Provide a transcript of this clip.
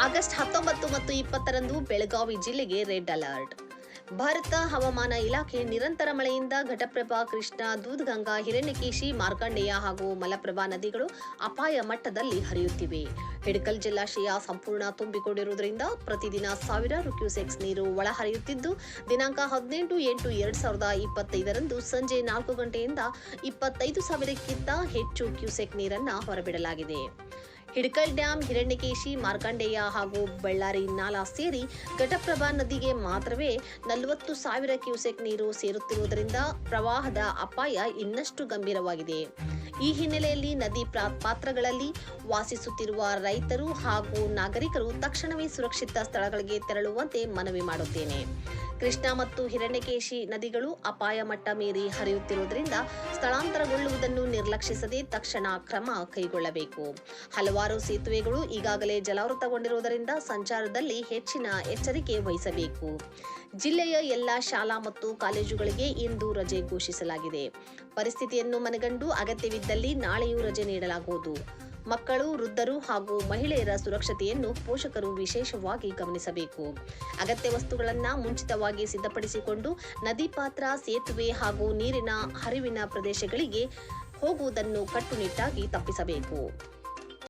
August 19 ಮತ್ತು 20ರಂದು ಬೆಳಗಾವಿ ಜಿಲ್ಲೆಗೆ red alert. Bharat ಹವಾಮಾನ ಇಲಾಖೆ ನಿರಂತರ ಮಳೆಯಿಂದ ಘಟಪ್ರಭಾ, ಕೃಷ್ಣಾ, ದೂಧಗಂಗಾ, ಹಿರಣ್ಯಕೇಶಿ, ಮಾರ್ಕಂಡೇಯ ಹಾಗೂ ಮಲಪ್ರಭಾ ನದಿಗಳು ಅಪಾಯ ಮಟ್ಟದಲ್ಲಿ ಹರಿಯುತ್ತಿವೆ. ಹಿಡಕಲ್ ಜಲಾಶಯ ಸಂಪೂರ್ಣ ತುಂಬಿಕೊಂಡಿರುವುದರಿಂದ ಪ್ರತಿದಿನ ಸಾವಿರಾರು ಕ್ಯೂಸೆಕ್ಸ್ ನೀರು ಒಳಹರಿಯುತ್ತಿದ್ದು, ದಿನಾಂಕ 18/8/2025ರಂದು ಸಂಜೆ 4 ಗಂಟೆಯಿಂದ 25,000ಕ್ಕಿಂತ ಹೆಚ್ಚು ಕ್ಯೂಸೆಕ್ ನೀರನ್ನು ಹೊರಬಿಡಲಾಗಿದೆ. ಹಿಡಕಲ್ ಡ್ಯಾಂ, ಹಿರಣ್ಯಕೇಶಿ, ಮಾರ್ಕಂಡೇಯ ಹಾಗೂ ಬಳ್ಳಾರಿ ನಾಲಾ ಸೇರಿ ಘಟಪ್ರಭಾ ನದಿಗೆ ಮಾತ್ರವೇ 40,000 ಕ್ಯೂಸೆಕ್ ನೀರು ಸೇರುತ್ತಿರುವುದರಿಂದ ಪ್ರವಾಹದ ಅಪಾಯ ಇನ್ನಷ್ಟು ಗಂಭೀರವಾಗಿದೆ. ಈ ಹಿನ್ನೆಲೆಯಲ್ಲಿ ನದಿ ಪಾತ್ರಗಳಲ್ಲಿ ವಾಸಿಸುತ್ತಿರುವ ರೈತರು ಹಾಗೂ ನಾಗರಿಕರು ತಕ್ಷಣವೇ ಸುರಕ್ಷಿತ ಸ್ಥಳಗಳಿಗೆ ತೆರಳುವಂತೆ ಮನವಿ ಮಾಡುತ್ತೇನೆ. ಕೃಷ್ಣಾ ಮತ್ತು ಹಿರಣ್ಯಕೇಶಿ ನದಿಗಳು ಅಪಾಯ ಮಟ್ಟ ಮೀರಿ ಹರಿಯುತ್ತಿರುವುದರಿಂದ ಸ್ಥಳಾಂತರಗೊಳ್ಳುವುದನ್ನು ನಿರ್ಲಕ್ಷಿಸದೆ ತಕ್ಷಣ ಕ್ರಮ ಕೈಗೊಳ್ಳಬೇಕು. ಹಲವಾರು ಸೇತುವೆಗಳು ಈಗಾಗಲೇ ಜಲಾವೃತಗೊಂಡಿರುವುದರಿಂದ ಸಂಚಾರದಲ್ಲಿ ಹೆಚ್ಚಿನ ಎಚ್ಚರಿಕೆ ವಹಿಸಬೇಕು. ಜಿಲ್ಲೆಯ ಎಲ್ಲಾ ಶಾಲಾ ಮತ್ತು ಕಾಲೇಜುಗಳಿಗೆ ಇಂದು ರಜೆ ಘೋಷಿಸಲಾಗಿದೆ. ಪರಿಸ್ಥಿತಿಯನ್ನು ಮನಗಂಡು ಅಗತ್ಯವಿದ್ದಲ್ಲಿ ನಾಳೆಯೂ ರಜೆ ನೀಡಲಾಗುವುದು. ಮಕ್ಕಳು, ವೃದ್ಧರು ಹಾಗೂ ಮಹಿಳೆಯರ ಸುರಕ್ಷತೆಯನ್ನು ಪೋಷಕರು ವಿಶೇಷವಾಗಿ ಗಮನಿಸಬೇಕು. ಅಗತ್ಯ ವಸ್ತುಗಳನ್ನು ಮುಂಚಿತವಾಗಿ ಸಿದ್ಧಪಡಿಸಿಕೊಂಡು ನದಿ ಪಾತ್ರ, ಸೇತುವೆ ಹಾಗೂ ನೀರಿನ ಹರಿವಿನ ಪ್ರದೇಶಗಳಿಗೆ ಹೋಗುವುದನ್ನು ಕಟ್ಟುನಿಟ್ಟಾಗಿ ತಪ್ಪಿಸಬೇಕು.